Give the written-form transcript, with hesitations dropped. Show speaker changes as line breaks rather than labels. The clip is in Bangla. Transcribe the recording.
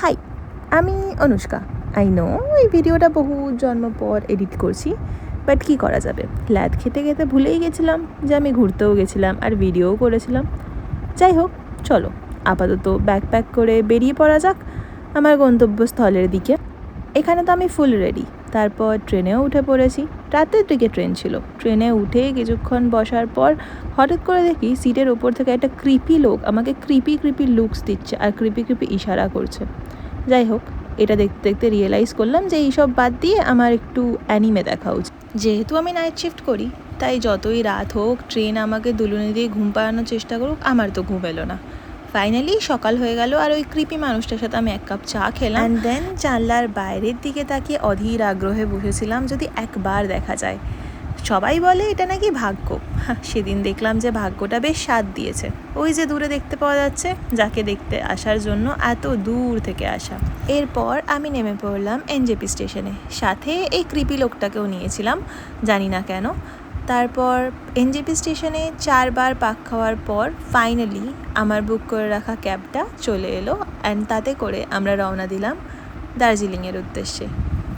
হাই, আমি অনুষ্কা। আই নো এই ভিডিওটা বহু জন্ম পর এডিট করছি, বাট কী করা যাবে, ল্যাদ খেতে খেতে ভুলেই গেছিলাম যে আমি ঘুরতেও গেছিলাম আর ভিডিওও করেছিলাম। যাই হোক, চলো আপাতত ব্যাকপ্যাক করে বেরিয়ে পড়া যাক আমার গন্তব্যস্থলের দিকে। এখানে তো আমি ফুল রেডি। তারপর ট্রেনেও উঠে পড়েছি। রাতের দিকে ট্রেন ছিল। ট্রেনে উঠে কিছুক্ষণ বসার পর হঠাৎ করে দেখি সিটের ওপর থেকে একটা ক্রিপি লোক আমাকে ক্রিপি লুকস দিচ্ছে আর ক্রিপি ইশারা করছে। যাই হোক, এটা দেখতে দেখতে রিয়েলাইজ করলাম যে এইসব বাদ দিয়ে আমার একটু অ্যানিমে দেখা উচিত। যেহেতু আমি নাইট শিফট করি, তাই যতই রাত হোক ট্রেন আমাকে দুলুনি দিয়ে ঘুম পাড়ানোর চেষ্টা করুক, আমার তো ঘুম এলো না। ফাইনালি সকাল হয়ে গেল আর ওই ক্রিপি মানুষটার সাথে আমি 1 কাপ চা খেলাম। অ্যান্ড দেন জানলার বাইরের দিকে তাকিয়ে অধীর আগ্রহে বসেছিলাম যদি একবার দেখা যায়। সবাই বলে এটা নাকি ভাগ্য। সেদিন দেখলাম যে ভাগ্যটা বেশ সাথ দিয়েছে। ওই যে দূরে দেখতে পাওয়া যাচ্ছে, যাকে দেখতে আসার জন্য এত দূর থেকে আসা। এরপর আমি নেমে পড়লাম এনজেপি স্টেশনে। সাথে এই ক্রিপি লোকটাকেও নিয়েছিলাম, জানি না কেন। তারপর এনজেপি স্টেশনে 4 বার পাক খাওয়ার পর ফাইনালি আমার বুক করে রাখা ক্যাবটা চলে এলো, অ্যান্ড তাতে করে আমরা রওনা দিলাম দার্জিলিংয়ের উদ্দেশ্যে।